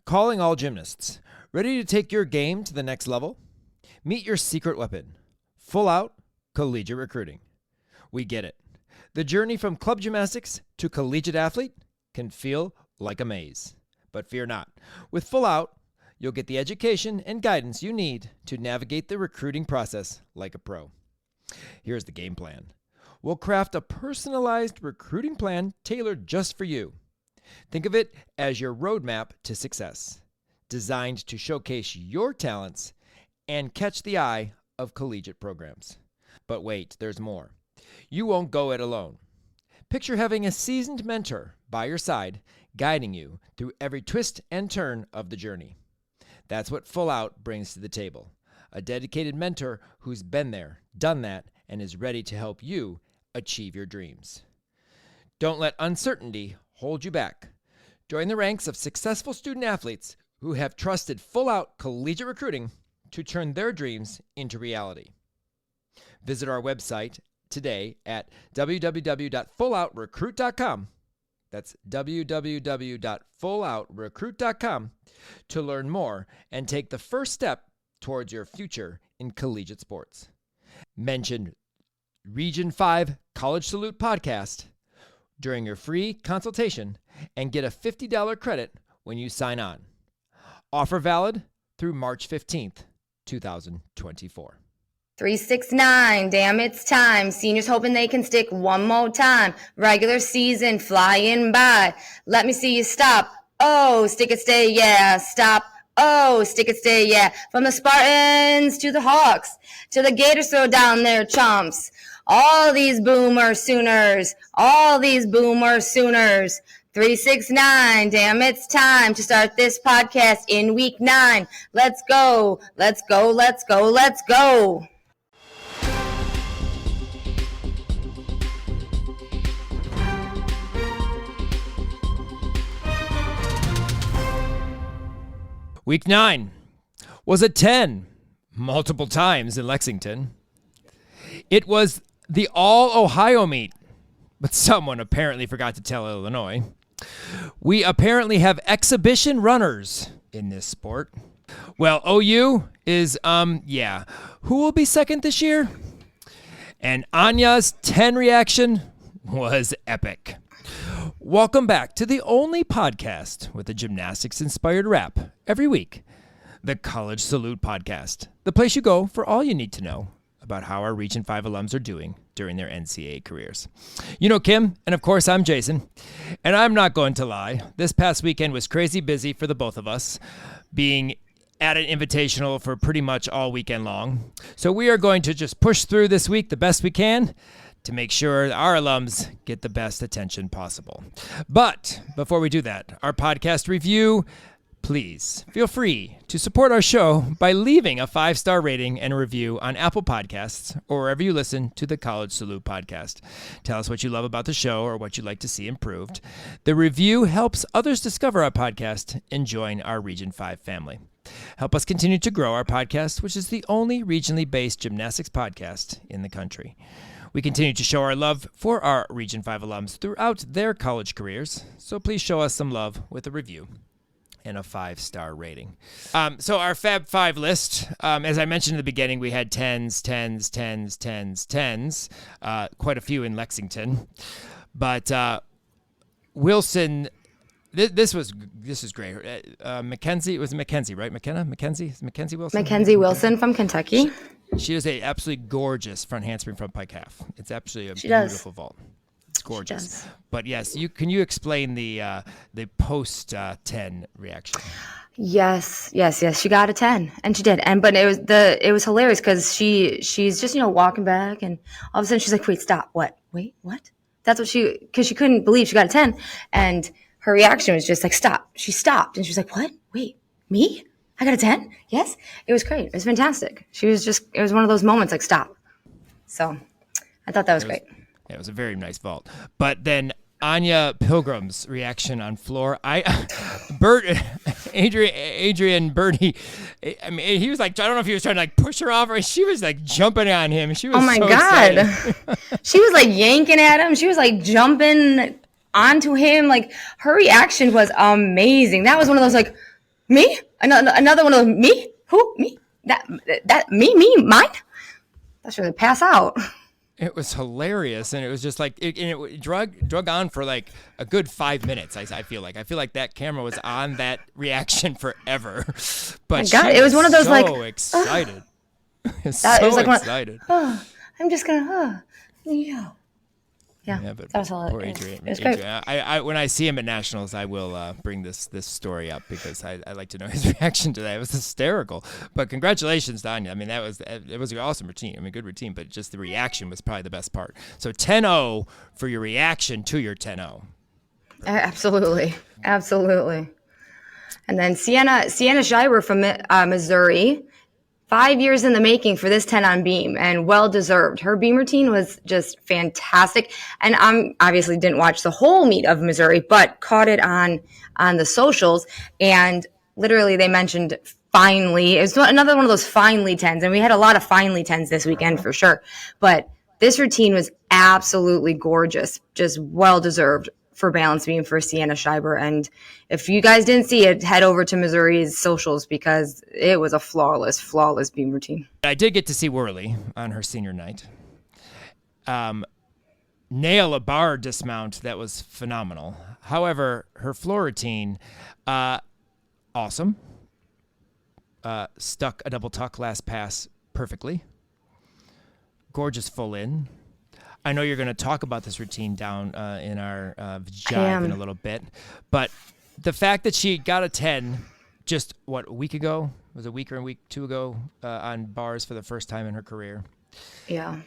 Calling all gymnasts. Ready to take your game to the next level? Meet your secret weapon. Full out collegiate recruiting. We get it. The journey from club gymnastics to collegiate athlete can feel like a maze. But fear not. With Full Out, you'll get the education and guidance you need to navigate the recruiting process like a pro. Here's the game plan. We'll craft a personalized recruiting plan tailored just for you. Think of it as your roadmap to success, designed to showcase your talents and catch the eye of collegiate programs. But wait, there's more. You won't go it alone. Picture having a seasoned mentor by your side, guiding you through every twist and turn of the journey. That's what Full Out brings to the table. A dedicated mentor who's been there, done that, and is ready to help you achieve your dreams. Don't let uncertainty hold you back. Join the ranks of successful student athletes who have trusted Full Out collegiate recruiting to turn their dreams into reality. Visit our website today at www.fulloutrecruit.com. That's www.fulloutrecruit.com to learn more and take the first step towards your future in collegiate sports. Mention Region 5 College Salute podcast during your free consultation and get a $50 credit when you sign on. Offer valid through March 15th, 2024. 369, damn, it's time. Seniors hoping they can stick one more time. Regular season flying by. Let me see you stop. Oh, stick it, stay, yeah. Stop. Oh, stick it, stay, yeah. From the Spartans to the Hawks to the Gators, throw down their chomps. All these boomer Sooners. All these boomer Sooners. 369, damn, it's time to start this podcast in week 9. Let's go. Let's go. Let's go. Let's go. Week 9 was a 10 multiple times in Lexington. It was the all-Ohio meet, but someone apparently forgot to tell Illinois. We apparently have exhibition runners in this sport. Well, OU is, who will be second this year? And Anya's 10 reaction was epic. Welcome back to the only podcast with a gymnastics-inspired rap every week, the College Salute Podcast, the place you go for all you need to know about how our Region 5 alums are doing during their NCAA careers. You know Kim, and of course I'm Jason, and I'm not going to lie. This past weekend was crazy busy for the both of us, being at an invitational for pretty much all weekend long. So we are going to just push through this week the best we can to make sure our alums get the best attention possible. But before we do that, our podcast review, please feel free to support our show by leaving a 5-star rating and a review on Apple Podcasts or wherever you listen to the College Salute podcast. Tell us what you love about the show or what you'd like to see improved. The review helps others discover our podcast and join our Region 5 family. Help us continue to grow our podcast, which is the only regionally based gymnastics podcast in the country. We continue to show our love for our Region 5 alums throughout their college careers, so please show us some love with a review and a 5-star rating. So our Fab 5 list, as I mentioned in the beginning, we had 10s, 10s, 10s, 10s, 10s, quite a few in Lexington. But Wilson, this is great. Mackenzie, it was Mackenzie, right? Mackenzie Wilson? Mackenzie Wilson from Kentucky. She does a absolutely gorgeous front handspring front pike half. It's absolutely a beautiful vault. It's gorgeous. But yes, can you explain the post 10 reaction? Yes. She got a 10, and she did. But it was hilarious because she's just walking back, and all of a sudden she's like, "Wait, stop! What? Wait, what?" That's what because she couldn't believe she got a 10, and her reaction was just like, "Stop!" She stopped, and she was like, "What? Wait, me? I got a 10? Yes." It was great. It was fantastic. It was one of those moments like, stop. So I thought that was great. Yeah, it was a very nice vault. But then Anya Pilgrim's reaction on floor, Adrian Birdie, I mean, he was like, I don't know if he was trying to like push her off or she was like jumping on him. She was God. Excited. She was like yanking at him. She was like jumping onto him. Like her reaction was amazing. That was one of those like, Me? Another one of those, me? Who? Me? Me? Mine? That's really pass out. It was hilarious, and it was just like it drug on for like a good 5 minutes. I feel like that camera was on that reaction forever. But My God, it was one of those so like excited. it was like excited. I'm just gonna yeah. Yeah, but that was all. Poor It Adrian. was great. I when I see him at nationals, I will bring this story up because I like to know his reaction to that. It was hysterical. But congratulations to Anya. I mean, it was an awesome routine. I mean, good routine, but just the reaction was probably the best part. So 10-0 for your reaction to your 10-0. Absolutely. And then Sienna Schreiber from Missouri. 5 years in the making for this 10 on beam, and well deserved. Her beam routine was just fantastic. And I obviously didn't watch the whole meet of Missouri, but caught it on the socials. And literally they mentioned finally, it's another one of those finally 10s. And we had a lot of finally 10s this weekend for sure. But this routine was absolutely gorgeous, just well deserved for balance beam for Sienna Schreiber. And if you guys didn't see it, head over to Missouri's socials because it was a flawless beam routine. I did get to see Worley on her senior night. Nail a bar dismount that was phenomenal. However, her floor routine, awesome. Stuck a double tuck last pass perfectly. Gorgeous full in. I know you're going to talk about this routine down in our jive in a little bit, but the fact that she got a 10 just, a week ago? Was it a week or a week, 2 ago on bars for the first time in her career? Yeah.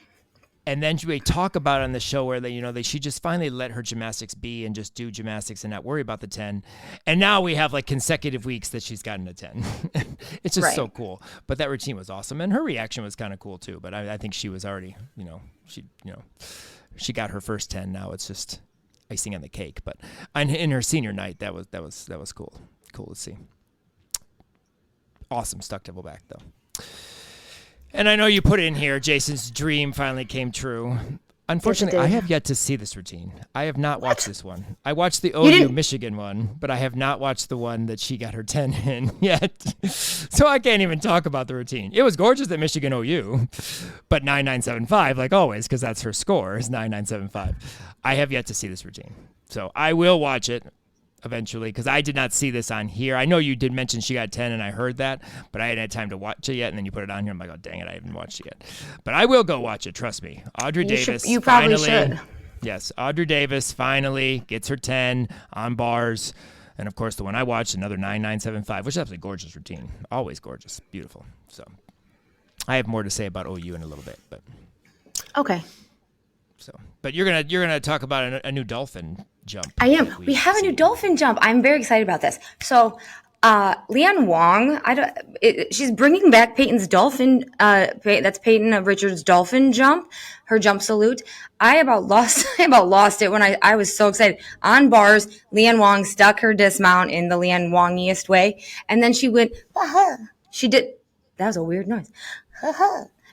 And then we talk about it on the show where she just finally let her gymnastics be and just do gymnastics and not worry about the 10. And now we have like consecutive weeks that she's gotten a 10. It's just so cool. But that routine was awesome. And her reaction was kind of cool too. But I think she was already, she got her first 10. Now it's just icing on the cake. But in her senior night, that was cool. Cool to see. Awesome stuck double back though. And I know you put in here, Jason's dream finally came true. Unfortunately, I have yet to see this routine. I have not watched this one. I watched the OU Michigan one, but I have not watched the one that she got her 10 in yet. So I can't even talk about the routine. It was gorgeous at Michigan OU, but 9975, like always, because that's her score, is 9975. I have yet to see this routine. So I will watch it eventually, because I did not see this on here. I know you did mention she got 10, and I heard that, but I hadn't had time to watch it yet, and then you put it on here. I'm like, oh, dang it, I haven't watched it yet. But I will go watch it, trust me. Audrey Davis. You probably should. Yes, Audrey Davis finally gets her 10 on bars. And, of course, the one I watched, another 9975, which is absolutely gorgeous routine. Always gorgeous. Beautiful. So I have more to say about OU in a little bit. But okay. But you're gonna talk about a new dolphin jump. I am. We have a new dolphin jump. I'm very excited about this. So, Leanne Wong, she's bringing back Peyton's dolphin. That's Peyton Richards' dolphin jump, her jump salute. I about lost it when I was so excited. On bars, Leanne Wong stuck her dismount in the Leanne Wongiest way, and then she went. She did. That was a weird noise.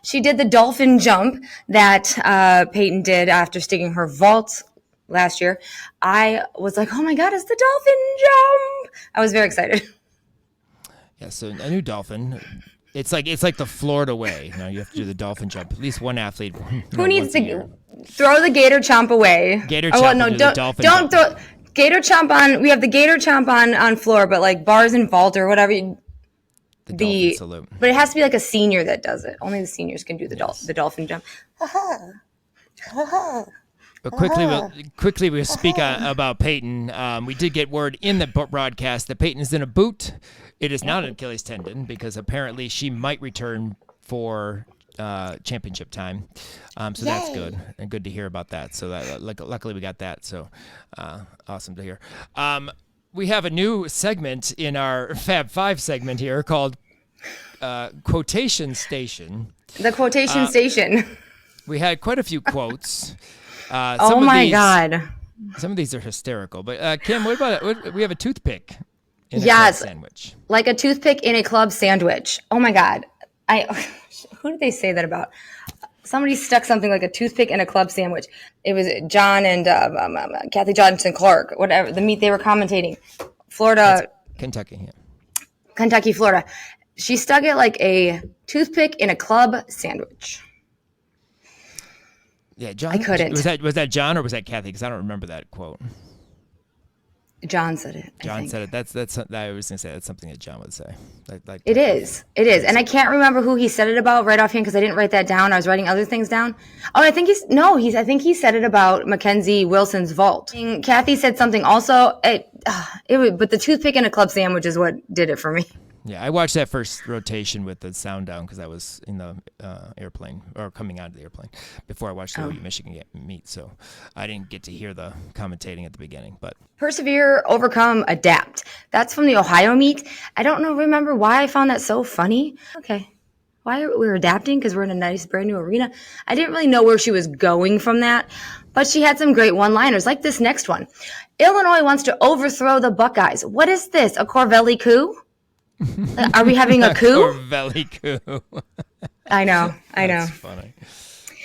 She did the dolphin jump that Peyton did after sticking her vault last year. I was like, oh my God, it's the dolphin jump. I was very excited. Yeah, so a new dolphin. It's like the Florida way. Now you have to do the dolphin jump. At least one athlete. Who needs to throw the gator chomp away? Gator chomp. Don't throw gator chomp on. We have the gator chomp on floor, but like bars and vault or whatever. The dolphin salute. But it has to be like a senior that does it. Only the seniors can do the dolphin jump. But quickly we'll speak about Peyton. We did get word in the broadcast that Peyton is in a boot. It is not an Achilles tendon because apparently she might return for championship time. So that's good and good to hear about that. So luckily we got that. So awesome to hear. We have a new segment in our Fab 5 segment here called Quotation Station. The Quotation Station. We had quite a few quotes. Oh my God. Some of these are hysterical. But Kim, what about we have a toothpick in a club sandwich. Like a toothpick in a club sandwich. Oh my God. Who did they say that about? Somebody stuck something like a toothpick in a club sandwich. It was John and Kathy Johnson Clark, whatever, the meet they were commentating. Florida. Kentucky, yeah. Kentucky, Florida. She stuck it like a toothpick in a club sandwich. Yeah, John. I couldn't. Was that John or was that Kathy? Because I don't remember that quote. John said it. John said it. That's. I was gonna say that's something that John would say. It is, and I can't remember who he said it about right offhand because I didn't write that down. I was writing other things down. Oh, I think he said it about Mackenzie Wilson's vault. And Kathy said something also. But the toothpick and a club sandwich is what did it for me. Yeah, I watched that first rotation with the sound down because I was in the airplane or coming out of the airplane before I watched the OU Michigan meet, so I didn't get to hear the commentating at the beginning. But persevere, overcome, adapt. That's from the Ohio meet. I don't remember why I found that so funny. Okay, why we're adapting because we're in a nice brand new arena. I didn't really know where she was going from that, but she had some great one-liners like this next one. Illinois wants to overthrow the Buckeyes. What is this? A Corvelli coup? Are we having a coup? Corvelli coup. I know. That's funny.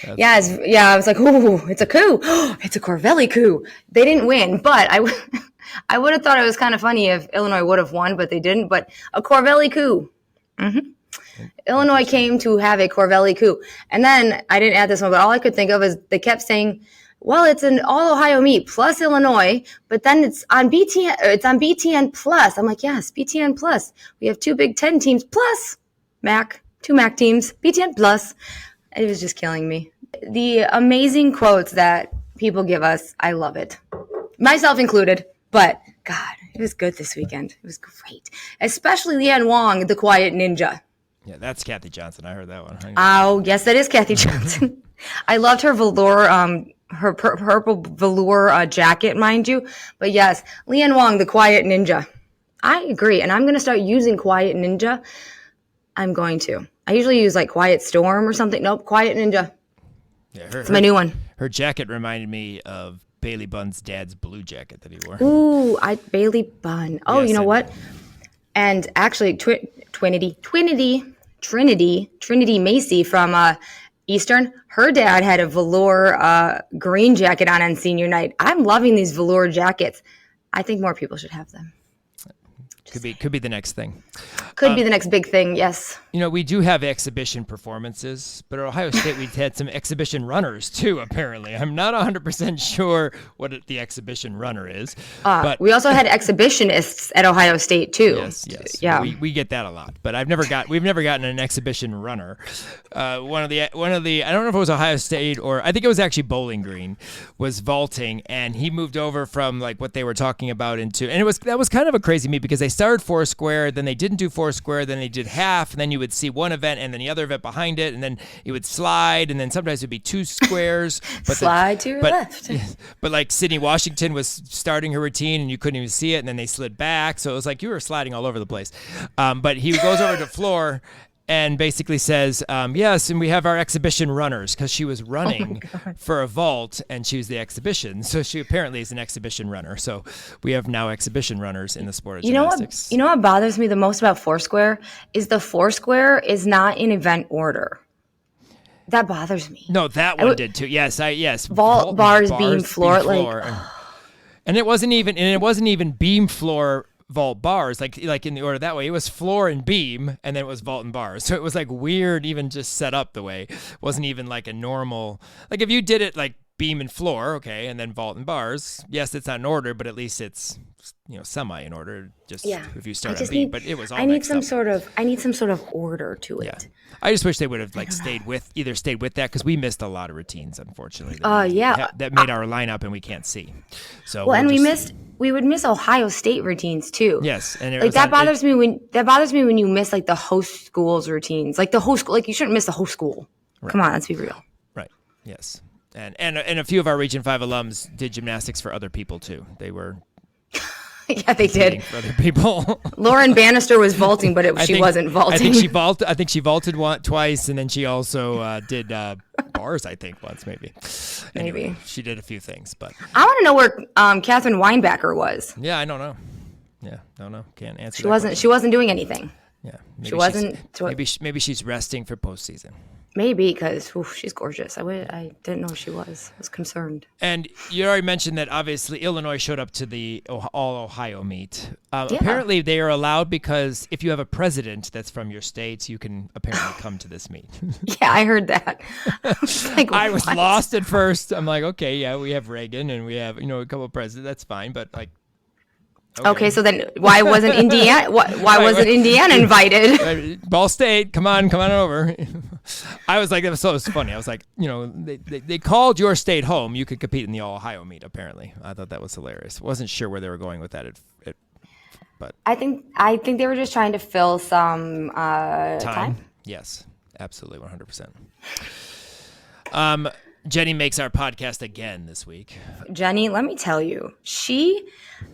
I was like, ooh, it's a coup. It's a Corvelli coup. They didn't win, but I would have thought it was kind of funny if Illinois would have won, but they didn't. But a Corvelli coup. Mm-hmm. Illinois came to have a Corvelli coup. And then I didn't add this one, but all I could think of is they kept saying, well, it's an all Ohio meet plus Illinois, but then it's on BTN. It's on BTN plus. I'm like, yes, BTN plus. We have 2 Big Ten teams plus two MAC teams, BTN plus. It was just killing me. The amazing quotes that people give us, I love it, myself included. But God, it was good this weekend. It was great, especially Leanne Wong, the quiet ninja. Yeah, that's Kathy Johnson. I heard that one. Oh, yes, that is Kathy Johnson. I loved her velour. Her purple velour jacket, mind you. But yes, Leanne Wong, the quiet ninja. I agree. And I'm going to start using quiet ninja. I'm going to. I usually use like quiet storm or something. Nope, quiet ninja. Yeah, it's my new one. Her jacket reminded me of Bailey Bunn's dad's blue jacket that he wore. Ooh, Bailey Bunn. Oh, yes, you know what? And actually, Trinity Macy from Eastern, her dad had a velour green jacket on senior night. I'm loving these velour jackets. I think more people should have them. Could be the next thing. Could be the next big thing, yes. You know, we do have exhibition performances, but at Ohio State we've had some exhibition runners too, apparently. I'm not 100% sure what the exhibition runner is. But we also had exhibitionists at Ohio State too. Yes. Yeah. We get that a lot, but we've never gotten an exhibition runner. One of the I don't know if it was Ohio State or I think it was actually Bowling Green was vaulting, and he moved over from like what they were talking about into, and that was kind of a crazy meet because they started Foursquare, then they didn't do Foursquare, then they did half, and then you would see one event and then the other event behind it, and then it would slide, and then sometimes it would be 2 squares. But slide to your left. But like Sydney Washington was starting her routine, and you couldn't even see it, and then they slid back, so it was like you were sliding all over the place. But he goes over to floor and basically says, yes, and we have our exhibition runners, because she was running for a vault, and she was the exhibition. So she apparently is an exhibition runner. So we have now exhibition runners in the sport of gymnastics. You know what bothers me the most about Foursquare is the Foursquare is not in event order. That bothers me. No, that one did too. Yes, vault, bars, beam, floor. And it wasn't even beam, floor, vault, bars, like in the order that way. It was floor and beam, and then it was vault and bars. So it was like weird, even just set up the way. It wasn't even like a normal, like if you did it like beam and floor, okay, and then vault and bars, yes, it's not in order, but at least it's semi in order. Just if you start on beam, but it was all. I need some sort of order to it. Yeah. I just wish they would have stayed with that, because we missed a lot of routines, unfortunately. That made our lineup, and we can't see. So we would miss Ohio State routines too. Yes, and that bothers me when you miss like the host school's routines, like the host school. Like you shouldn't miss the host school. Right. Come on, let's be real. Right. Yes, and a few of our Region 5 alums did gymnastics for other people too. They were. Yeah, they did. For other people. Lauren Bannister was vaulting, but she wasn't vaulting. I think she vaulted twice, and then she also did bars. I think once, maybe. Anyway, she did a few things, but I want to know where Catherine Weinbacher was. Yeah, I don't know. Yeah, don't know. Can't answer. She wasn't doing anything. Yeah, She wasn't. Maybe she's resting for postseason. Maybe because she's gorgeous. I didn't know she was. I was concerned. And you already mentioned that obviously Illinois showed up to the All-Ohio meet. Yeah. Apparently they are allowed because if you have a president that's from your state, you can apparently come to this meet. Yeah, I heard that. I was lost at first. I'm like, okay, yeah, we have Reagan and we have, a couple of presidents. That's fine. But like, okay, so then why wasn't Indiana? Why wasn't Indiana invited? Ball State, come on over. I was like, it was funny. I was like, they called your state home. You could compete in the All-Ohio meet. Apparently, I thought that was hilarious. Wasn't sure where they were going with that. But I think they were just trying to fill some time. Yes, absolutely, 100%. Jenny makes our podcast again this week. Jenny, let me tell you,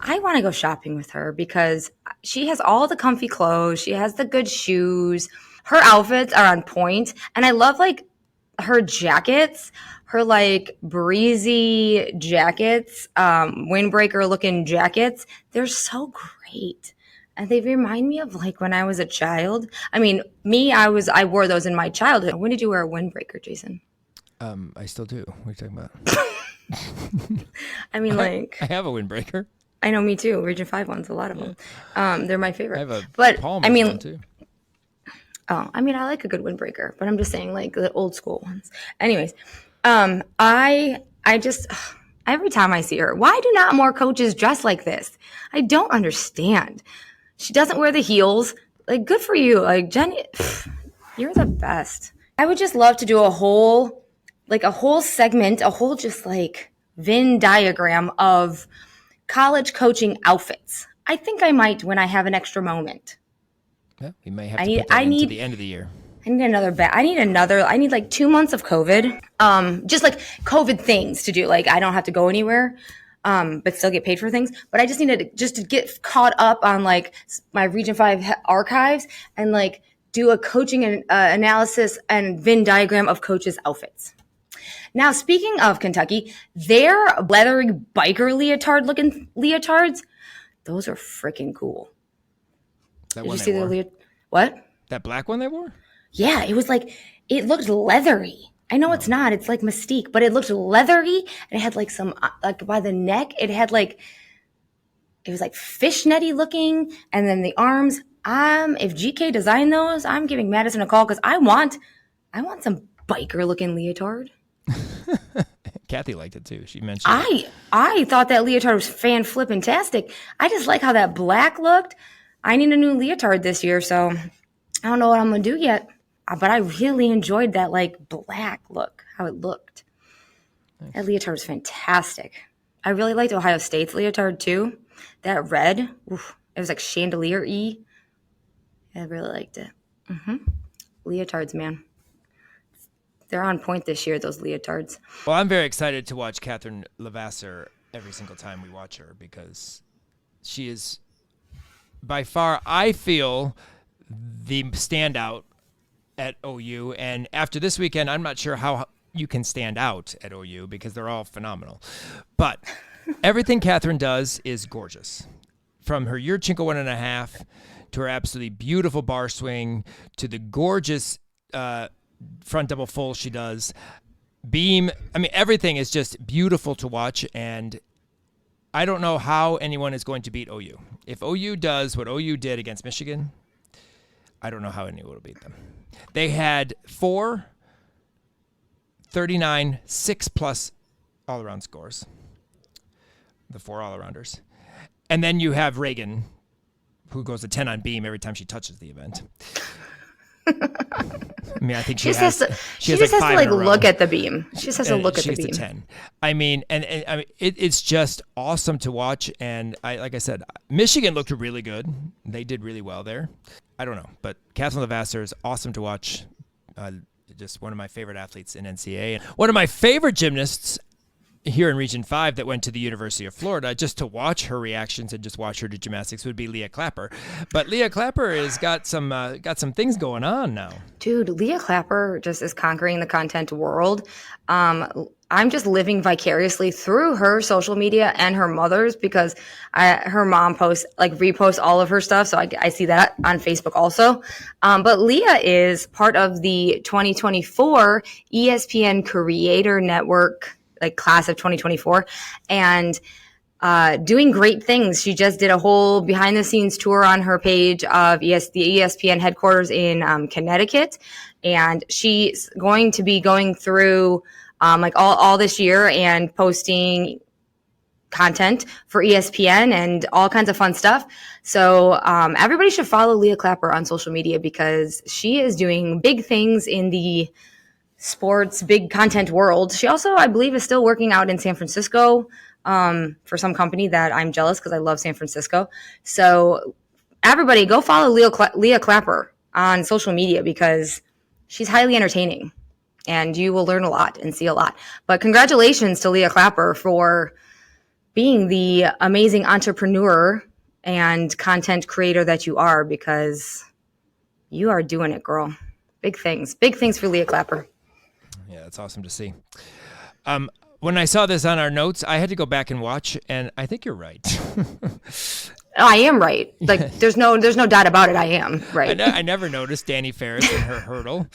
I want to go shopping with her because she has all the comfy clothes. She has the good shoes. Her outfits are on point. And I love like her jackets, her like breezy jackets, windbreaker looking jackets. They're so great. And they remind me of like when I was a child. I mean, I wore those in my childhood. When did you wear a windbreaker, Jason? I still do. What are you talking about? I mean, like I have a windbreaker. I know, me too. Region 5 ones, a lot of them. They're my favorite. I have a I mean, one too. Oh, I mean, I like a good windbreaker, but I'm just saying like the old school ones. Anyways, I just every time I see her, why do not more coaches dress like this? I don't understand. She doesn't wear the heels. Like, good for you. Like, Jenny, you're the best. I would just love to do a whole segment, a whole just like Venn diagram of college coaching outfits. I think I might when I have an extra moment. Yeah, we may have to put that into the end of the year. I need another bet. I need like 2 months of COVID. Just like COVID things to do. Like I don't have to go anywhere, but still get paid for things. But I just needed to get caught up on like my Region 5 archives and like do a coaching and analysis and Venn diagram of coaches' outfits. Now, speaking of Kentucky, their leathery biker leotard-looking leotards, those are freaking cool. Did you see the what? That black one they wore? Yeah, it was like, it looked leathery. I know it's not. It's like Mystique, but it looked leathery. And it had like some, like by the neck, it was like fishnetty looking. And then the arms, if GK designed those, I'm giving Madison a call because I want some biker looking leotard. Kathy liked it too. She mentioned I thought that leotard was fan-flippin-tastic. I just like how that black looked. I need a new leotard this year, so I don't know what I'm going to do yet. But I really enjoyed that like black look, how it looked. Nice. That leotard was fantastic. I really liked Ohio State's leotard too. That red, it was like chandelier-y. I really liked it. Leotards, man. They're on point this year, those leotards. Well, I'm very excited to watch Catherine Levasseur every single time we watch her because she is by far, I feel, the standout at OU. And after this weekend, I'm not sure how you can stand out at OU because they're all phenomenal. But everything Catherine does is gorgeous. From her Yurchenko 1.5 to her absolutely beautiful bar swing to the gorgeous front double full she does. Beam, I mean, everything is just beautiful to watch, and I don't know how anyone is going to beat OU. If OU does what OU did against Michigan, I don't know how anyone will beat them. They had 4 39 6+ all-around scores, the 4 all-arounders. And then you have Reagan, who goes to 10 on beam every time she touches the event. I mean, I think she has to like look at the beam. She just has to look at the beam. She's a 10. I mean, and I mean, it's just awesome to watch. And like I said, Michigan looked really good. They did really well there. I don't know, but Catherine Levasseur is awesome to watch. Just one of my favorite athletes in NCAA. And one of my favorite gymnasts here in Region 5 that went to the University of Florida, just to watch her reactions and just watch her do gymnastics, would be Leah Clapper. But Leah Clapper has got some things going on now. Dude, Leah Clapper just is conquering the content world. I'm just living vicariously through her social media and her mother's, because her mom reposts all of her stuff. So I see that on Facebook also. But Leah is part of the 2024 ESPN Creator Network, like class of 2024, and doing great things. She just did a whole behind the scenes tour on her page of the ESPN headquarters in Connecticut. And she's going to be going through all this year and posting content for ESPN and all kinds of fun stuff. So everybody should follow Leah Clapper on social media, because she is doing big things in the sports, big content world. She also, I believe, is still working out in San Francisco for some company that I'm jealous, because I love San Francisco. So everybody go follow Leah Clapper on social media, because she's highly entertaining. And you will learn a lot and see a lot. But congratulations to Leah Clapper for being the amazing entrepreneur and content creator that you are, because you are doing it, girl. Big things. Big things for Leah Clapper. Yeah, that's awesome to see. When I saw this on our notes, I had to go back and watch, and I think you're right. I am right. Like, there's no doubt about it. I am right. I never noticed Danny Ferris in her hurdle.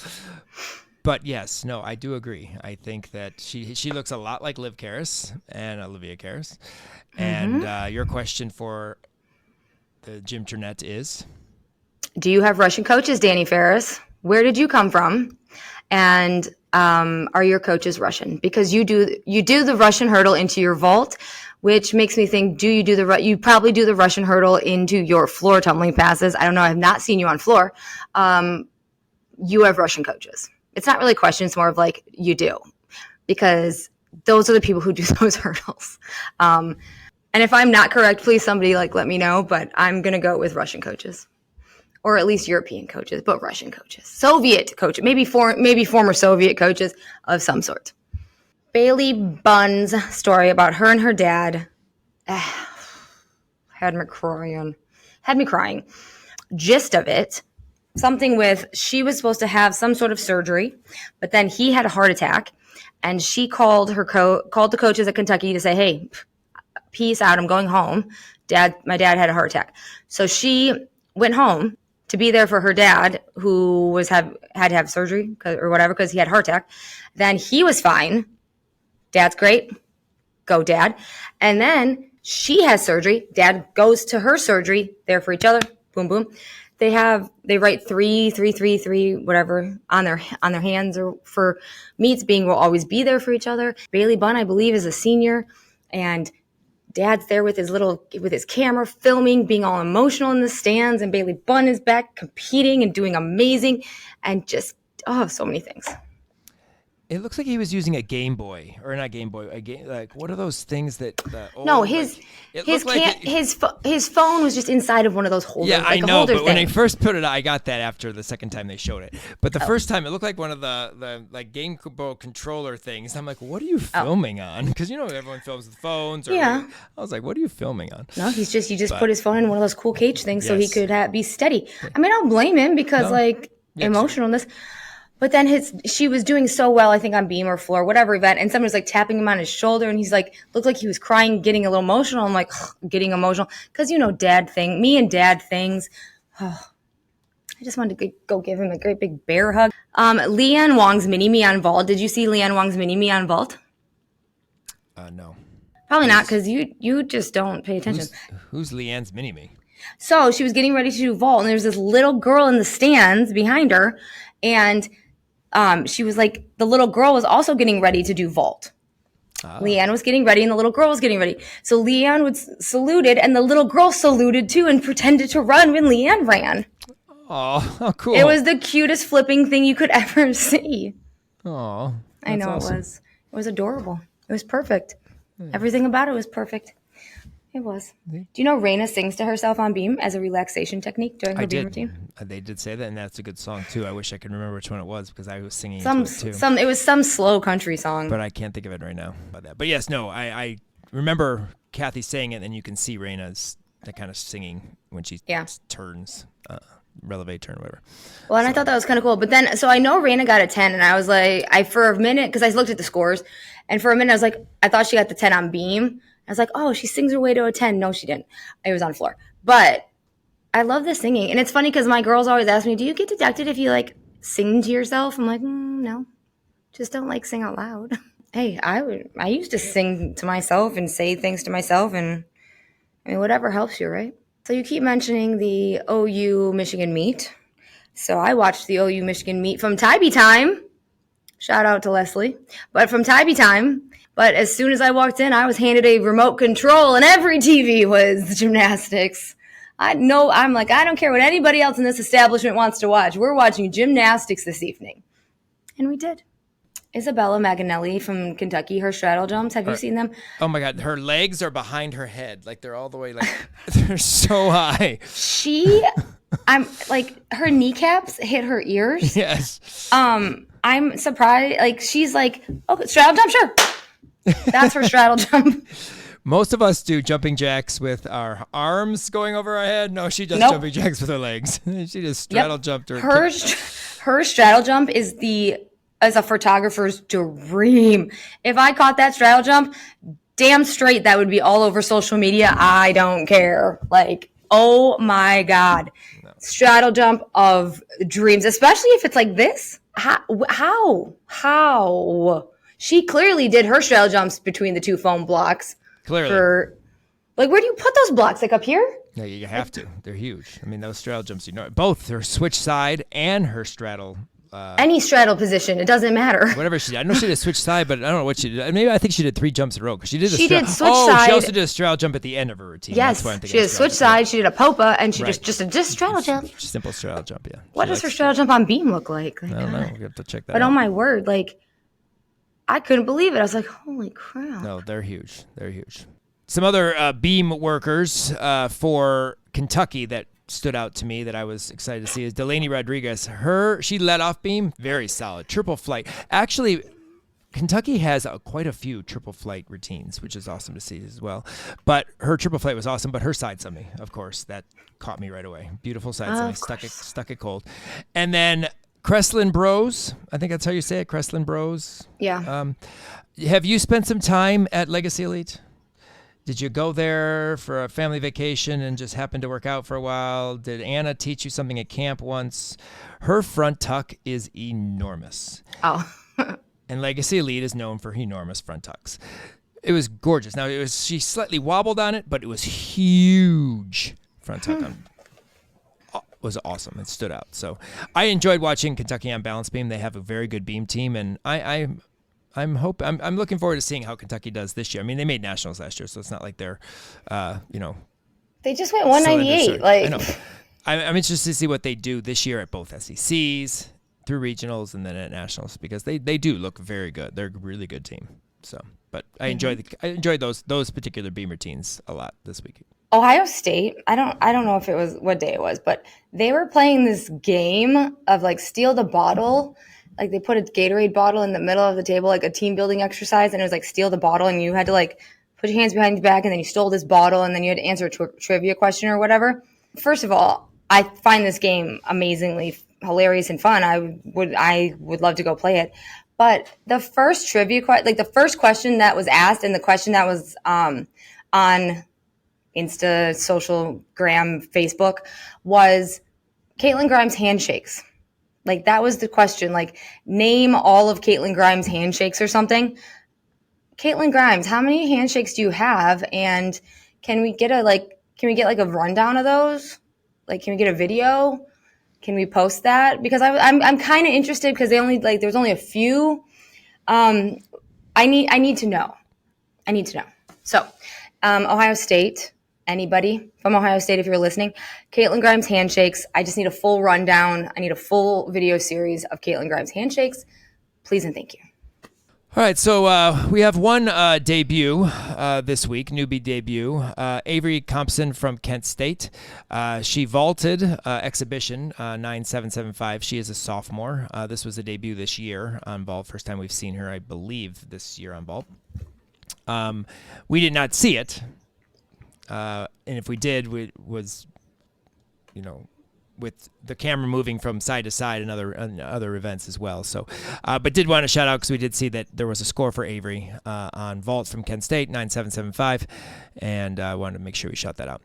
But yes, no, I do agree. I think that she looks a lot like Liv Karras and Olivia Karras. And your question for the Gym Turnette is? Do you have Russian coaches, Danny Ferris? Where did you come from? And are your coaches Russian? Because you do the Russian hurdle into your vault, which makes me think, you probably do the Russian hurdle into your floor tumbling passes. I don't know. I have not seen you on floor. You have Russian coaches. It's not really a question. It's more of like, you do, because those are the people who do those hurdles. And if I'm not correct, please somebody let me know, but I'm going to go with Russian coaches, or at least European coaches, but Russian coaches, Soviet coaches, maybe former Soviet coaches of some sort. Bailey Bunn's story about her and her dad had me crying. Gist of it. Something with, she was supposed to have some sort of surgery, but then he had a heart attack, and she called the coaches at Kentucky to say, hey, peace out, I'm going home. My dad had a heart attack. So she went home to be there for her dad, who had to have surgery or whatever, because he had a heart attack. Then he was fine. Dad's great. Go, Dad. And then she has surgery. Dad goes to her surgery, there for each other. Boom, boom. They write 3, whatever on their hands, or for meets being will always be there for each other. Bailey Bunn, I believe, is a senior, and Dad's there with his camera filming, being all emotional in the stands, and Bailey Bunn is back competing and doing amazing, and just so many things. It looks like he was using a Game Boy, or not Game Boy. What are those things that? His phone was just inside of one of those holders. Yeah, I know. But when they first put it, I got that after the second time they showed it. But the first time, it looked like one of the Game Boy controller things. I'm like, what are you filming on? Because everyone films with phones. I was like, what are you filming on? No, he just put his phone in one of those cool cage things so he could be steady. I mean, I don't blame him, because emotionalness. But then she was doing so well, I think on beam or floor, whatever event, and someone was tapping him on his shoulder, and he's looked like he was crying, getting a little emotional. I'm like, getting emotional, because me and dad things. I just wanted to go give him a great big bear hug. Leanne Wong's mini-me on vault. Did you see Leanne Wong's mini-me on vault? No. Probably not, because you just don't pay attention. Who's Leanne's mini-me? So she was getting ready to do vault, and there's this little girl in the stands behind her, and she was the little girl was also getting ready to do vault. Leanne was getting ready, and the little girl was getting ready. So Leanne saluted, and the little girl saluted too, and pretended to run when Leanne ran. Oh, how cool. It was the cutest flipping thing you could ever see. Oh, I know awesome. It was adorable. It was perfect. Everything about it was perfect. It was. Do you know Raina sings to herself on beam as a relaxation technique during her beam routine? They did say that, and that's a good song too. I wish I could remember which one it was, because I was singing it too. It was some slow country song, but I can't think of it right now about that. But yes, no, I remember Kathy saying it, and you can see Raina's that kind of singing when she turns. releve turn, whatever. Well, and I thought that was kind of cool. But then, so I know Raina got a 10, and I was like, for a minute, because I looked at the scores, and for a minute I was like, I thought she got the 10 on beam. I was like, oh, she sings her way to a 10. No, she didn't. It was on the floor. But I love the singing. And it's funny because my girls always ask me, do you get deducted if you like sing to yourself? I'm like, no, just don't like sing out loud. Hey, I used to sing to myself and say things to myself, and I mean, whatever helps you, right? So you keep mentioning the OU Michigan meet. So I watched the OU Michigan meet from Tybee time. Shout out to Leslie. But from Tybee time. But as soon as I walked in, I was handed a remote control, and every TV was gymnastics. I'm like, I don't care what anybody else in this establishment wants to watch. We're watching gymnastics this evening. And we did. Isabella Maganelli from Kentucky, her straddle jumps. Have you seen them? Oh my God, her legs are behind her head. Like they're all the way, like they're so high. I'm like, her kneecaps hit her ears. Yes. I'm surprised. Like, she's like, okay, straddle jump, sure. That's her straddle jump. Most of us do jumping jacks with our arms going over our head. No, she does jumping jacks with her legs. She just straddle jumped her. Her straddle jump is as a photographer's dream. If I caught that straddle jump, damn straight that would be all over social media. I don't care. Like, oh my God. No. Straddle jump of dreams, especially if it's like this. How? She clearly did her straddle jumps between the two foam blocks. Clearly. Like, where do you put those blocks? Like up here? Yeah, you have to. They're huge. I mean, those straddle jumps, both her switch side and her straddle. Any straddle position, it doesn't matter. Whatever she did. I know she did a switch side, but I don't know what she did. Maybe I think she did 3 jumps in a row because she did switch side. She also did a straddle jump at the end of her routine. Yes, she did a switch side. She did a popa, and she just straddle jump. Simple straddle jump, yeah. What does her straddle jump on beam look like? I don't know. We have to check that out. But oh my word, like, I couldn't believe it. I was like, holy crap. No, they're huge. They're huge. Some other beam workers for Kentucky that stood out to me that I was excited to see is Delaney Rodriguez. She led off beam, very solid. Triple flight. Actually, Kentucky has quite a few triple flight routines, which is awesome to see as well. But her triple flight was awesome, but her side semi, of course, that caught me right away. Beautiful side semi, stuck it cold. And then Kreslin Bros, I think that's how you say it, Kreslin Bros. Yeah. Have you spent some time at Legacy Elite? Did you go there for a family vacation and just happen to work out for a while? Did Anna teach you something at camp once? Her front tuck is enormous. Oh. And Legacy Elite is known for enormous front tucks. It was gorgeous. Now, she slightly wobbled on it, but it was huge front tuck. Was awesome. It stood out. So I enjoyed watching Kentucky on balance beam. They have a very good beam team, and I'm looking forward to seeing how Kentucky does this year. I mean, they made nationals last year, so it's not like they're, They just went 198. I know. I'm interested to see what they do this year at both SECs, through regionals, and then at nationals, because they do look very good. They're a really good team. So, but I enjoyed those particular beam routines a lot this week. Ohio State, I don't know if it was what day it was, but they were playing this game of like steal the bottle. Like they put a Gatorade bottle in the middle of the table, like a team building exercise, and it was like steal the bottle, and you had to like put your hands behind your back, and then you stole this bottle, and then you had to answer a trivia question or whatever. First of all, I find this game amazingly hilarious and fun. I would love to go play it. But the first the first question that was asked, and the question that was on Insta, social, gram, Facebook, was Caitlin Grimes' handshakes. Like, that was the question. Like, name all of Caitlin Grimes' handshakes or something. Caitlin Grimes, how many handshakes do you have? And can we get a rundown of those? Like, can we get a video? Can we post that? Because I'm kind of interested, because there's only a few. I need to know. So, Ohio State. Anybody from Ohio State, if you're listening, Caitlin Grimes handshakes. I just need a full rundown. I need a full video series of Caitlin Grimes handshakes. Please and thank you. All right, so we have one debut this week, newbie debut. Avery Compson from Kent State. She vaulted exhibition 9775. She is a sophomore. This was a debut this year on vault. First time we've seen her, I believe, this year on vault. We did not see it. And if we did, we with the camera moving from side to side and other events as well. So, but did want to shout out because we did see that there was a score for Avery on vault from Kent State, 9.775, and I wanted to make sure we shout that out.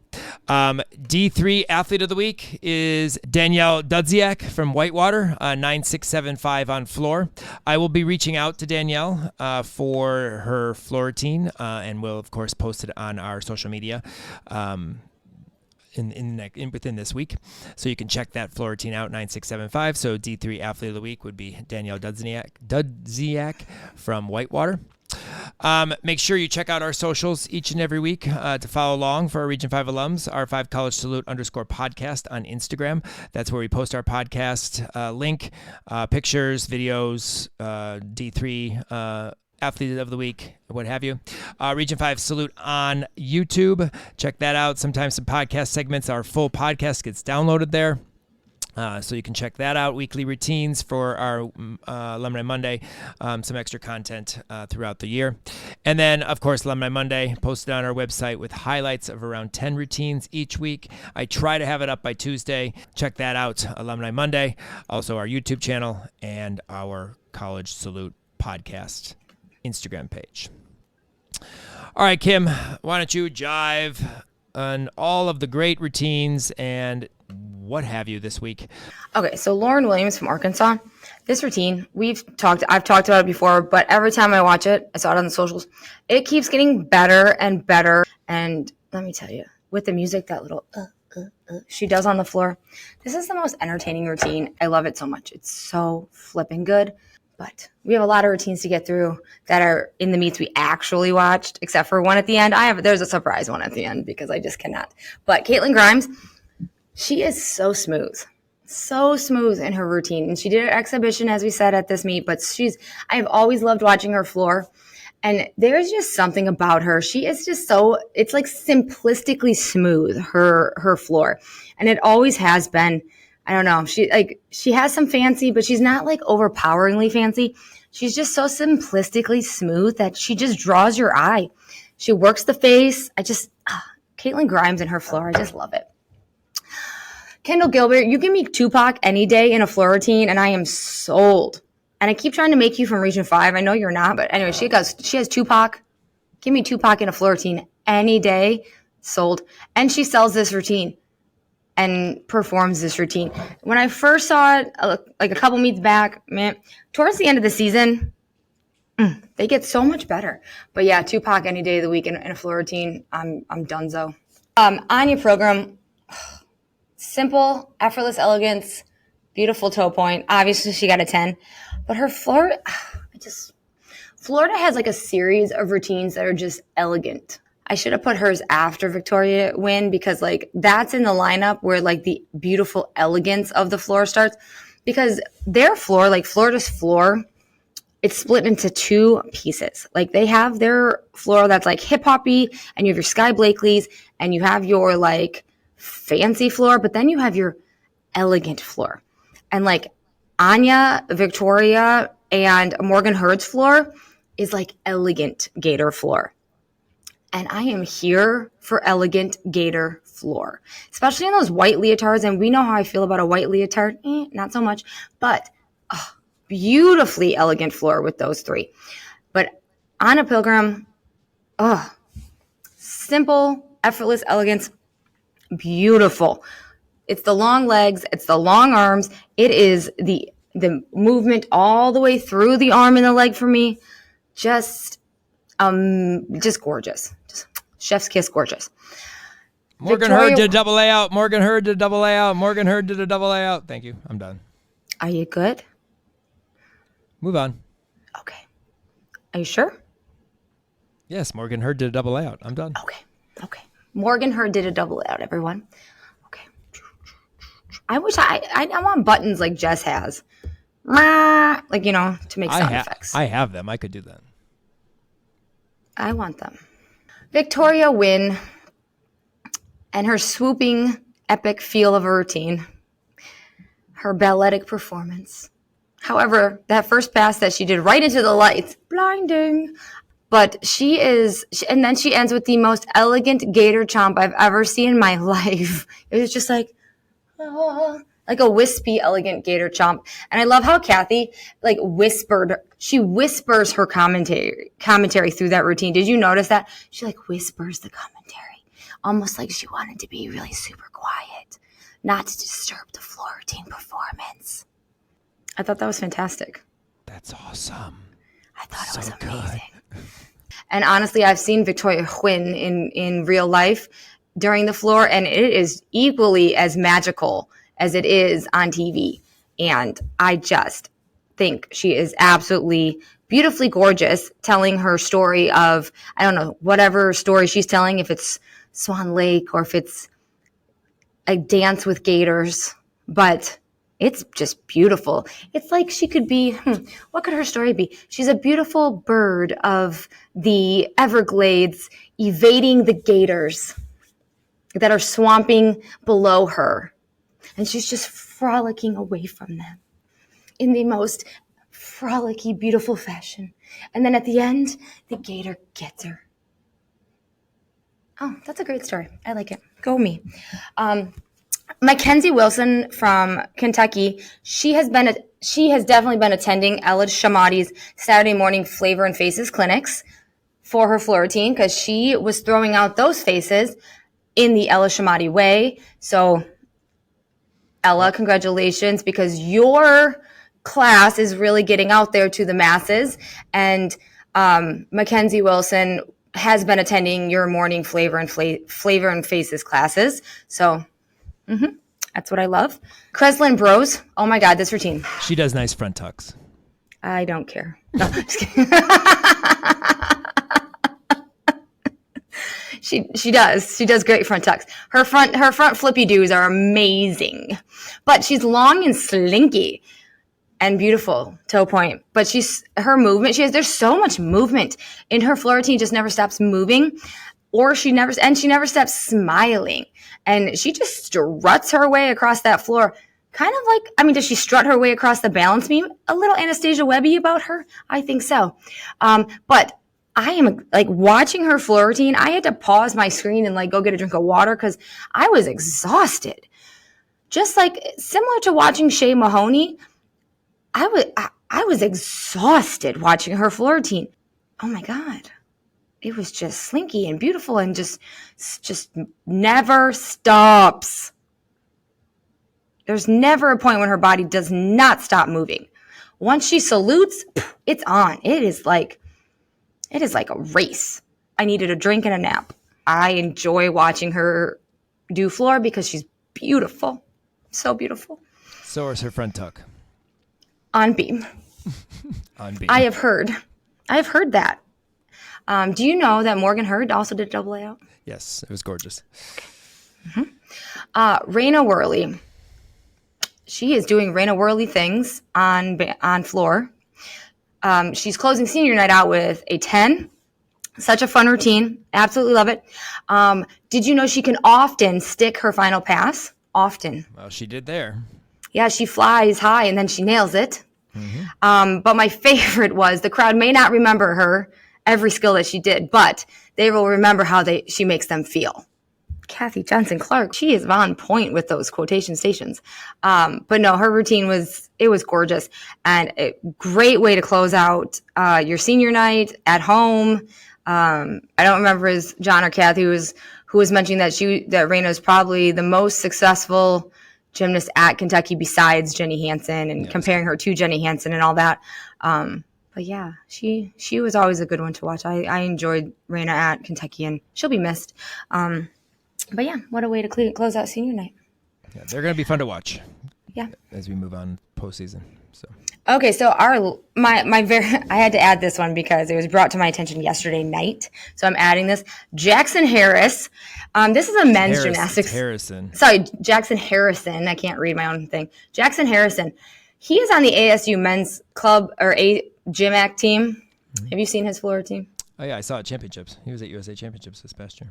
D3 Athlete of the Week is Danielle Dudziak from Whitewater, 9.675 on floor. I will be reaching out to Danielle for her floor routine, and we'll of course post it on our social media. Within this week, so you can check that floor routine out, 9675. So D3 Athlete of the Week would be Danielle Dudziak from Whitewater. Make sure you check out our socials each and every week to follow along for our Region 5 alums, R5 College Salute _podcast on Instagram. That's where we post our podcast link, pictures, videos, D3 Athlete of the Week, what have you. Region 5 Salute on YouTube. Check that out. Sometimes some podcast segments, our full podcast gets downloaded there. So you can check that out. Weekly routines for our Alumni Monday. Some extra content throughout the year. And then, of course, Alumni Monday posted on our website with highlights of around 10 routines each week. I try to have it up by Tuesday. Check that out, Alumni Monday. Also our YouTube channel and our College Salute podcast Instagram page. All right, Kim, why don't you jive on all of the great routines and what have you this week? Okay, so Lauren Williams from Arkansas. This routine, I've talked about it before, but every time I watch it, I saw it on the socials, it keeps getting better and better. And let me tell you, with the music, that little she does on the floor, this is the most entertaining routine. I love it so much. It's so flipping good. But we have a lot of routines to get through that are in the meets we actually watched, except for one at the end. There's a surprise one at the end because I just cannot. But Caitlin Grimes, she is so smooth in her routine. And she did her exhibition, as we said, at this meet. But I have always loved watching her floor. And there's just something about her. She is just it's like simplistically smooth, her floor. And it always has been. I don't know. She has some fancy, but she's not like overpoweringly fancy. She's just so simplistically smooth that she just draws your eye. She works the face. Caitlin Grimes and her floor. I just love it. Kendall Gilbert, you give me Tupac any day in a floor routine, and I am sold. And I keep trying to make you from Region 5. I know you're not, but anyway, she has Tupac. Give me Tupac in a floor routine any day. Sold. And she sells this routine and performs this routine. When I first saw it, like a couple meets back, man, towards the end of the season, they get so much better. But yeah, Tupac any day of the week in a floor routine, I'm donezo. Anya program, simple, effortless elegance, beautiful toe point. Obviously, she got a 10. But her floor, Florida has like a series of routines that are just elegant. I should have put hers after Victoria win because like that's in the lineup where like the beautiful elegance of the floor starts, because their floor, like Florida's floor, it's split into two pieces. Like they have their floor that's like hip hoppy, and you have your Sky Blakely's, and you have your like fancy floor, but then you have your elegant floor. And like Anya, Victoria, and Morgan Hurd's floor is like elegant gator floor. And I am here for elegant gator floor, especially in those white leotards. And we know how I feel about a white leotard. Not so much, but beautifully elegant floor with those three. But Anna Pilgrim, simple, effortless elegance, beautiful. It's the long legs. It's the long arms. It is the movement all the way through the arm and the leg for me. Just gorgeous. Just chef's kiss gorgeous. Morgan Hurd did a double layout. Morgan Hurd did a double layout. Thank you. I'm done. Are you good? Move on. Okay. Are you sure? Yes, Morgan Hurd did a double layout. I'm done. Okay. Morgan Hurd did a double layout, everyone. Okay. I wish I want buttons like Jess has. Like, to make sound effects. I have them. I could do that. I want them. Victoria Wynn and her swooping, epic feel of a routine. Her balletic performance. However, that first pass that she did right into the lights, blinding. But and then she ends with the most elegant gator chomp I've ever seen in my life. It was just like, like a wispy, elegant gator chomp. And I love how Kathy she whispers her commentary through that routine. Did you notice that? She like whispers the commentary, almost like she wanted to be really super quiet, not to disturb the floor routine performance. I thought that was fantastic. That's awesome. I thought it was So amazing. good. And honestly, I've seen Victoria Quinn in real life during the floor, and it is equally as magical as it is on TV. And I just think she is absolutely beautifully gorgeous, telling her story of, I don't know, whatever story she's telling, if it's Swan Lake or if it's a dance with gators, but it's just beautiful. It's like she could be, what could her story be? She's a beautiful bird of the Everglades evading the gators that are swamping below her. And she's just frolicking away from them in the most frolicky, beautiful fashion. And then at the end, the gator gets her. Oh, that's a great story. I like it. Go me. Mackenzie Wilson from Kentucky, she has definitely been attending Ella Shamati's Saturday morning Flavor and Faces clinics for her floor routine because she was throwing out those faces in the Ella Shamati way. So, Ella, congratulations, because your class is really getting out there to the masses. And Mackenzie Wilson has been attending your morning Flavor and Faces classes. So, that's what I love. Kreslin Bros. Oh my God, this routine. She does nice front tucks. I don't care. No, just kidding. She does. She does great front tucks. Her front flippy doos are amazing. But she's long and slinky and beautiful toe point. But there's so much movement in her floor routine, just never stops moving. Or she never stops smiling. And she just struts her way across that floor. Kind of like, does she strut her way across the balance beam? A little Anastasia Webby about her? I think so. But I am like watching her floor routine. I had to pause my screen and like go get a drink of water because I was exhausted. Just like similar to watching Shay Mahoney, I was exhausted watching her floor routine. Oh my God. It was just slinky and beautiful and just never stops. There's never a point when her body does not stop moving. Once she salutes, it's on. It is like a race. I needed a drink and a nap. I enjoy watching her do floor because she's beautiful. So beautiful. So is her front tuck. On beam. On beam. I have heard that. Do you know that Morgan Hurd also did double layout? Yes, it was gorgeous. Raina Worley. She is doing Raina Worley things on floor. She's closing senior night out with a 10. Such a fun routine. Absolutely love it. Did you know she can often stick her final pass? Often. Well, she did there. Yeah, she flies high and then she nails it. But my favorite was the crowd may not remember her every skill that she did, but they will remember how she makes them feel. Kathy Johnson Clark, she is on point with those quotation stations. But no, her routine was gorgeous and a great way to close out your senior night at home. I don't remember as John or Kathy who was mentioning that Raina is probably the most successful gymnast at Kentucky besides Jenny Hansen and comparing her to Jenny Hansen and all that. But yeah, she was always a good one to watch. I enjoyed Raina at Kentucky and she'll be missed. But yeah, what a way to close out senior night. Yeah, they're going to be fun to watch. Yeah. As we move on postseason. So. Okay, so I had to add this one because it was brought to my attention yesterday night. So I'm adding this. Jackson Harris. This is a men's gymnastics. Harrison. Sorry, Jackson Harrison. I can't read my own thing. Jackson Harrison. He is on the ASU men's club or gym act team. Have you seen his floor team? Oh yeah, I saw it championships. He was at USA Championships this past year.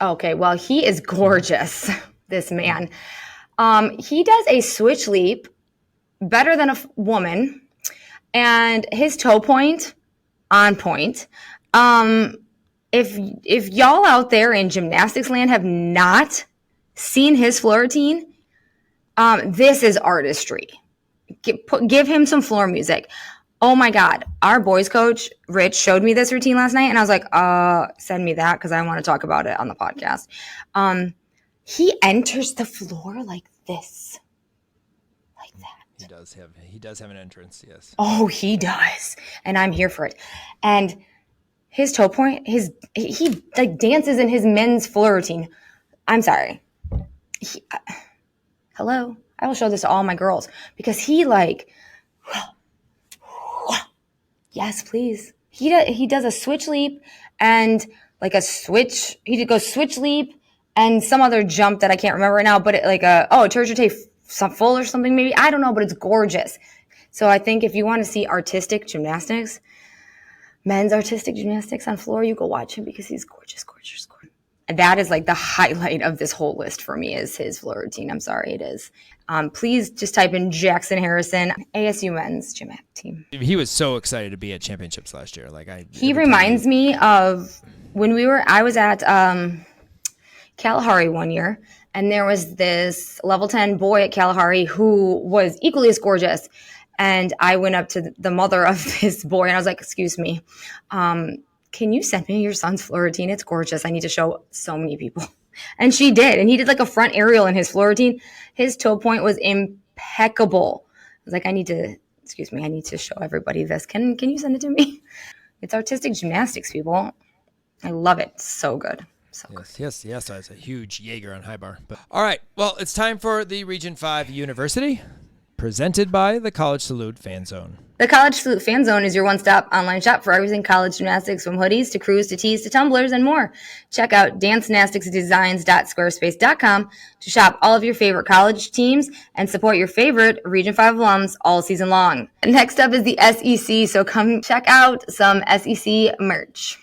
Okay, well, he is gorgeous, this man. He does a switch leap better than a woman, and his toe point, on point. If y'all out there in gymnastics land have not seen his floor routine, This is artistry. Give him some floor music. Oh my God. Our boys coach, Rich, showed me this routine last night, and I was like, send me that because I want to talk about it on the podcast. He enters the floor like this. Like that. He does have an entrance, yes. Oh, he does. And I'm here for it. And his toe point, he like dances in his men's floor routine. I'm sorry. Hello. I will show this to all my girls because he like, yes, please. He does a switch leap and like a switch. He goes switch leap and some other jump that I can't remember right now, but turtle full or something maybe. I don't know, but it's gorgeous. So I think if you want to see artistic gymnastics, men's artistic gymnastics on floor, you go watch him because he's gorgeous, gorgeous, gorgeous. And that is like the highlight of this whole list for me is his floor routine. I'm sorry, it is. Please just type in Jackson Harrison, ASU men's gym team. He was so excited to be at championships last year. He reminds me of when I was at Kalahari one year, and there was this level 10 boy at Kalahari who was equally as gorgeous. And I went up to the mother of this boy and I was like, excuse me, can you send me your son's floor routine? It's gorgeous. I need to show so many people. And she did. And he did like a front aerial in his floor routine. His toe point was impeccable. I was like, I need to show everybody this. Can you send it to me? It's artistic gymnastics, people. I love it. So good. So yes. It's a huge Jaeger on high bar. But all right. Well, it's time for the Region 5 University, presented by the College Salute Fan Zone. The College Salute Fan Zone is your one-stop online shop for everything college gymnastics, from hoodies to crews to tees to tumblers and more. Check out dancegymnasticsdesigns.squarespace.com to shop all of your favorite college teams and support your favorite Region 5 alums all season long. Next up is the SEC, so come check out some SEC merch.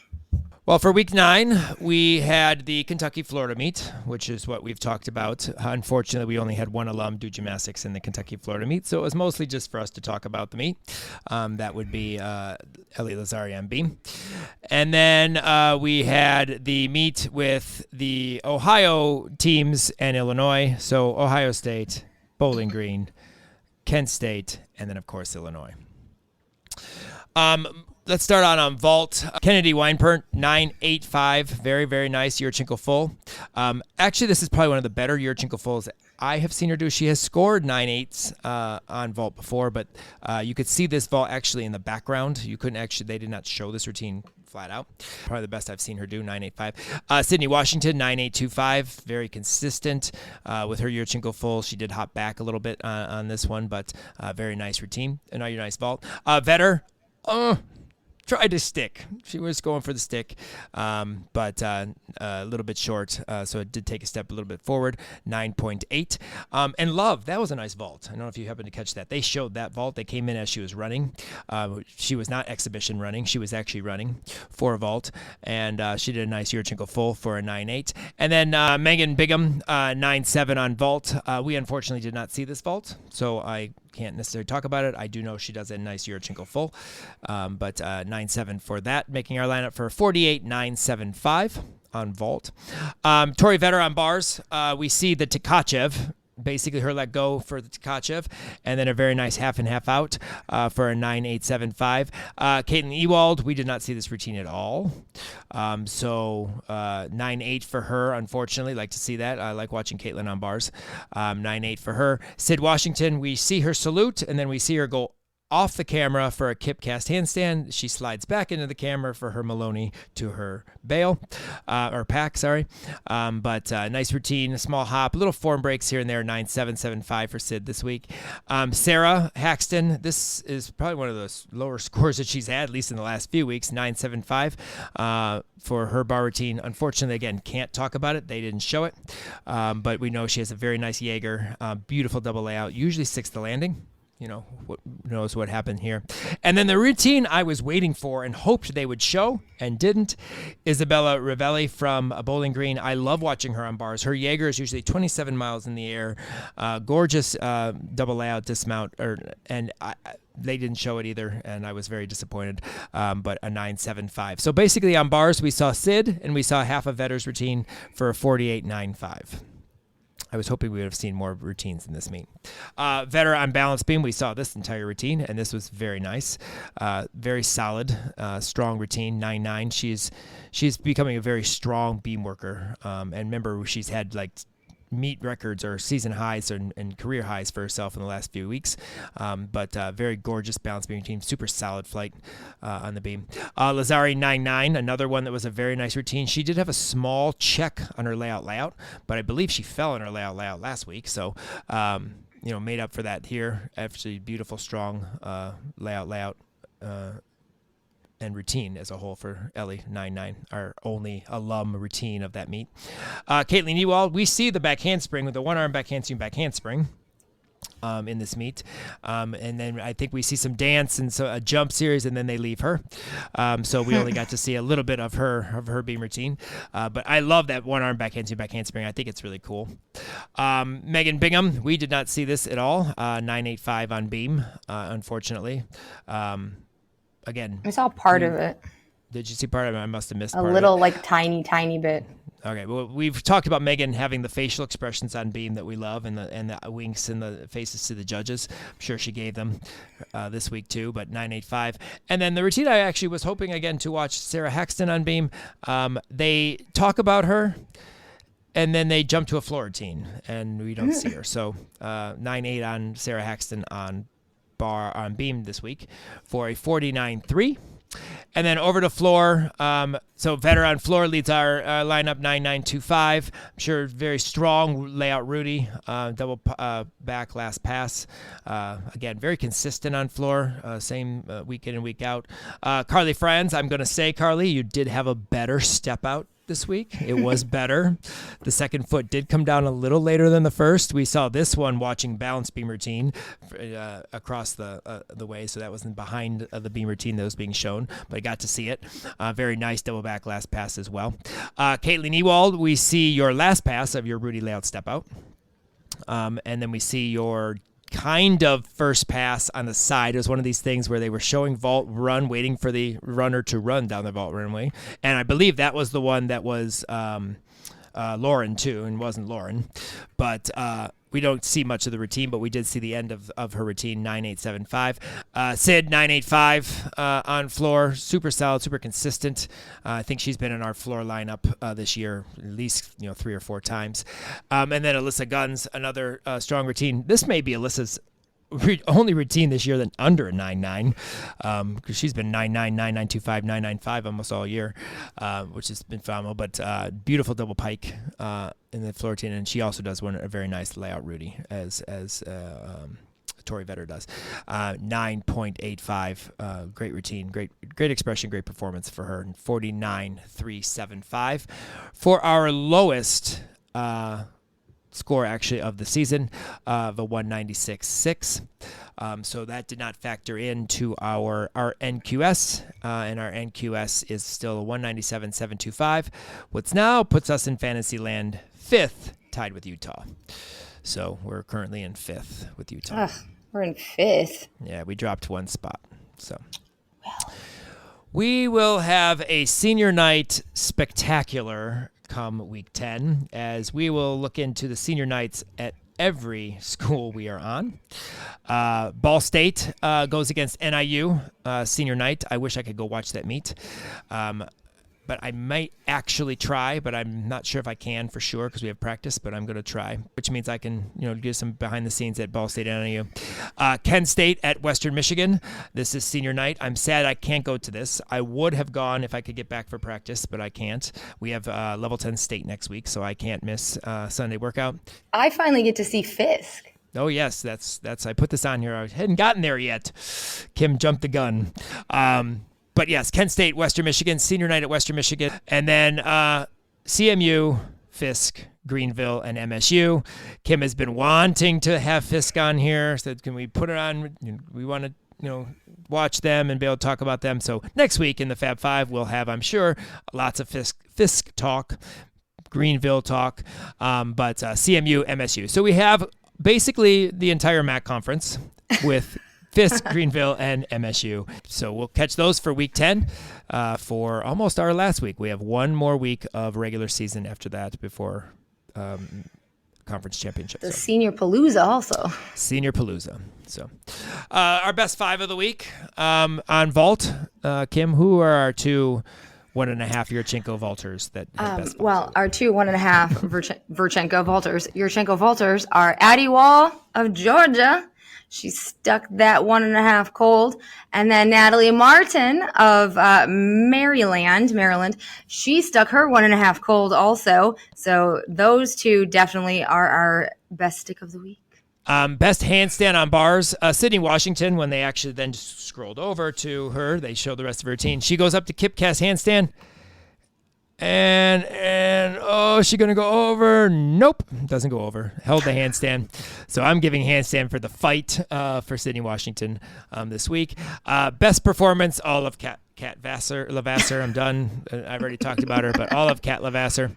Well, for week 9, we had the Kentucky-Florida meet, which is what we've talked about. Unfortunately, we only had one alum do gymnastics in the Kentucky-Florida meet, so it was mostly just for us to talk about the meet. That would be Ellie Lazari, MB. And then we had the meet with the Ohio teams and Illinois. So Ohio State, Bowling Green, Kent State, and then, of course, Illinois. Let's start out on vault. Kennedy Weinpert, 9.85. Very, very nice Yurchenko full. Actually, this is probably one of the better Yurchenko fulls I have seen her do. She has scored 9.8s on vault before, but you could see this vault actually in the background. They did not show this routine flat out. Probably the best I've seen her do, 9.85. Sydney Washington, 9.825. Very consistent with her Yurchenko full. She did hop back a little bit on this one, but very nice routine. Another nice vault. Vetter, tried to stick. She was going for the stick, but a little bit short, so it did take a step a little bit forward, 9.8. And Love, that was a nice vault. I don't know if you happened to catch that. They showed that vault. They came in as she was running. She was not exhibition running. She was actually running for a vault, and she did a nice Yurchenko full for a 9.8. And then Megan Bigham, 9.7 on vault. We unfortunately did not see this vault, so I can't necessarily talk about it. I do know she does a nice Yurchenko full, but 9.7 for that, making our lineup for 48.975 on vault. Tori Vetter on bars. We see the Tkachev, basically her let go for the Tkachev, and then a very nice half and half out for a 9.875. Caitlin Ewald, we did not see this routine at all. So 9.8 for her, unfortunately. Like to see that. I like watching Caitlin on bars. 9.8 for her. Sid Washington, we see her salute, and then we see her go off the camera for a kip cast handstand. She slides back into the camera for her Maloney to her bail, or pack, sorry. But nice routine, a small hop, little form breaks here and there, 9.775 for Sid this week. Sarah Haxton, this is probably one of those lower scores that she's had, at least in the last few weeks, 9.75 for her bar routine. Unfortunately, again, can't talk about it. They didn't show it, but we know she has a very nice Jaeger, beautiful double layout, usually 6th to landing. You know, who knows what happened here. And then the routine I was waiting for and hoped they would show and didn't. Isabella Rivelli from Bowling Green. I love watching her on bars. Her Jaeger is usually 27 miles in the air. Gorgeous double layout dismount. They didn't show it either, and I was very disappointed, but a 9.75. So basically on bars, we saw Sid, and we saw half of Vetter's routine for a 48.95. I was hoping we would have seen more routines in this meet. Vetter on balance beam, we saw this entire routine, and this was very nice. Very solid, strong routine, 9.9. She's becoming a very strong beam worker. And remember, she's had like meet records or season highs and career highs for herself in the last few weeks. But very gorgeous balance beam routine, super solid flight on the beam. Lazari 9.9, another one that was a very nice routine. She did have a small check on her layout, but I believe she fell on her layout last week. So, made up for that here. Actually, beautiful, strong layout. And routine as a whole for Ellie 9.9, our only alum routine of that meet. Caitlin Ewald, we see the back handspring with the one-arm back handspring in this meet. And then I think we see some dance and so a jump series, and then they leave her. So we only got to see a little bit of her beam routine. But I love that one-arm back handspring. I think it's really cool. Megan Bingham, we did not see this at all. 9.85 on beam, unfortunately. Again, I saw part of it. Did you see part of it? I must have missed part of it. A little, like, tiny bit. Okay, well, we've talked about Megan having the facial expressions on beam that we love, and the winks and the faces to the judges. I'm sure she gave them this week too, but 9.85. And then the routine I actually was hoping again to watch Sarah Haxton on beam. They talk about her, and then they jump to a floor routine, and we don't see her. So 9.8 on Sarah Haxton on beam this week for a 49.3. And then over to floor. So Vetter on floor leads our lineup 9.925. I'm sure very strong layout Rudy. Double back last pass. Again, very consistent on floor. Same week in and week out. Carly Franz, I'm going to say, Carly, you did have a better step out this week. It was better. The second foot did come down a little later than the first. We saw this one watching balance beam routine across the way, so that wasn't behind the beam routine that was being shown, but I got to see it. Very nice double back last pass as well. Caitlin Ewald, we see your last pass of your Rudy layout step out, and then we see your kind of first pass on the side. It was one of these things where they were showing vault run, waiting for the runner to run down the vault runway. And I believe that was the one that was Lauren too, and wasn't Lauren. But we don't see much of the routine, but we did see the end of her routine, 9.875. Sid, 9.85 on floor. Super solid, super consistent. I think she's been in our floor lineup this year at least 3 or 4 times. And then Alyssa Guns, another strong routine. This may be Alyssa's only routine this year than under a 9.9, because she's been 9.9, 9.925, 9.95 almost all year, which has been phenomenal. But beautiful double pike in the floor routine, and she also does a very nice layout Rudy as Tori Vetter does. 9.85, great routine, great expression, great performance for her. 49.375 for our lowest score actually of the season of a 196.6. So that did not factor into our NQS, and our NQS is still a 197.725, which now puts us in Fantasyland 5th, tied with Utah. So we're currently in 5th with Utah. We're in 5th. Yeah, we dropped 1 spot. So we will have a senior night spectacular come week 10, as we will look into the senior nights at every school we are on. Ball State goes against NIU senior night. I wish I could go watch that meet. But I might actually try, but I'm not sure if I can for sure because we have practice, but I'm going to try, which means I can, do some behind the scenes at Ball State and NIU. Kent State at Western Michigan. This is senior night. I'm sad I can't go to this. I would have gone if I could get back for practice, but I can't. We have level 10 state next week, so I can't miss Sunday workout. I finally get to see Fisk. Oh yes, that's I put this on here. I hadn't gotten there yet. Kim jumped the gun. But yes, Kent State, Western Michigan, senior night at Western Michigan. And then CMU, Fisk, Greenville, and MSU. Kim has been wanting to have Fisk on here. Said, can we put it on? We want to, watch them and be able to talk about them. So next week in the Fab Five, we'll have, I'm sure, lots of Fisk talk, Greenville talk, but CMU, MSU. So we have basically the entire MAC conference with Fisk, Greenville, and MSU. So we'll catch those for week 10 for almost our last week. We have one more week of regular season after that before conference championship. The Senior Palooza also. Senior Palooza. So our best 5 of the week on vault. Kim, who are our 2 1.5 Yurchenko vaulters that have best vaults? Well, our 2 1.5 Yurchenko vaulters are Addie Wall of Georgia. She stuck that 1.5 cold. And then Natalie Martin of Maryland. She stuck her 1.5 cold also. So those 2 definitely are our best stick of the week. Best handstand on bars. Sydney Washington, when they actually then just scrolled over to her, they showed the rest of her routine. She goes up to Kip cast handstand. And is she going to go over? Nope, doesn't go over. Held the handstand. So I'm giving handstand for the fight for Sydney Washington this week. Best performance, all of Kat Lavasser. I'm done. I've already talked about her, but all of Kat Lavasser.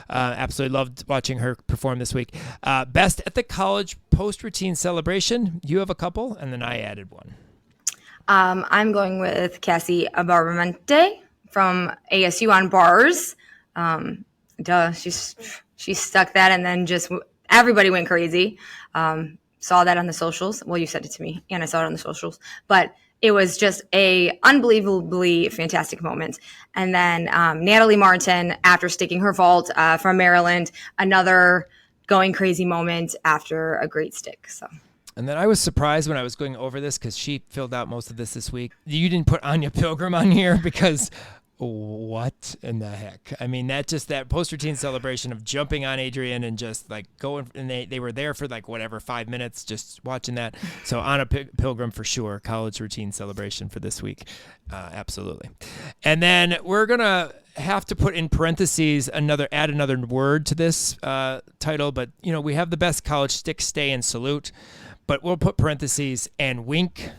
Absolutely loved watching her perform this week. Best at the college post-routine celebration. You have a couple, and then I added one. I'm going with Cassie Abaramente from ASU on bars. She stuck that, and then just everybody went crazy. Saw that on the socials. Well, you said it to me, and I saw it on the socials. But it was just a unbelievably fantastic moment. And then Natalie Martin, after sticking her vault from Maryland, another going crazy moment after a great stick. So. And then I was surprised when I was going over this because she filled out most of this week. You didn't put Anya Pilgrim on here because what in the heck? I mean, that post-routine celebration of jumping on Adrian and just like going, and they were there for like whatever, 5 minutes just watching that. So Anya Pilgrim for sure, college routine celebration for this week. Absolutely. And then we're going to have to put in parentheses add another word to this title, but we have the best college stick, stay, and salute. But we'll put parentheses and wink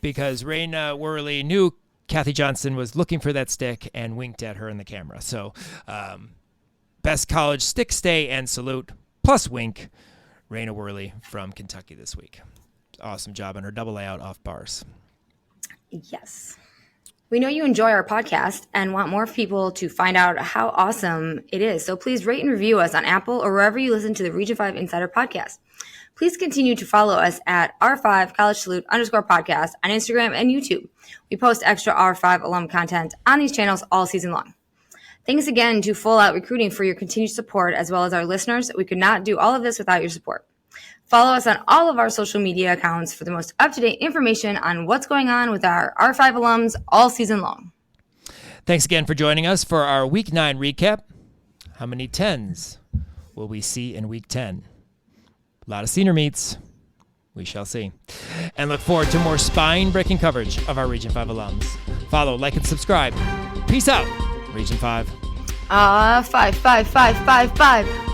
because Raina Worley knew Kathy Johnson was looking for that stick and winked at her in the camera. So best college stick, stay, and salute plus wink, Raina Worley from Kentucky this week. Awesome job on her double layout off bars. Yes. We know you enjoy our podcast and want more people to find out how awesome it is. So please rate and review us on Apple or wherever you listen to the Region 5 Insider podcast. Please continue to follow us at R5 College Salute _podcast on Instagram and YouTube. We post extra R5 alum content on these channels all season long. Thanks again to Full Out Recruiting for your continued support, as well as our listeners. We could not do all of this without your support. Follow us on all of our social media accounts for the most up-to-date information on what's going on with our R5 alums all season long. Thanks again for joining us for our Week 9 recap. How many 10s will we see in Week 10? A lot of senior meets. We shall see. And look forward to more spine-breaking coverage of our Region 5 alums. Follow, like, and subscribe. Peace out, Region 5. 5, 5, 5, 5, 5.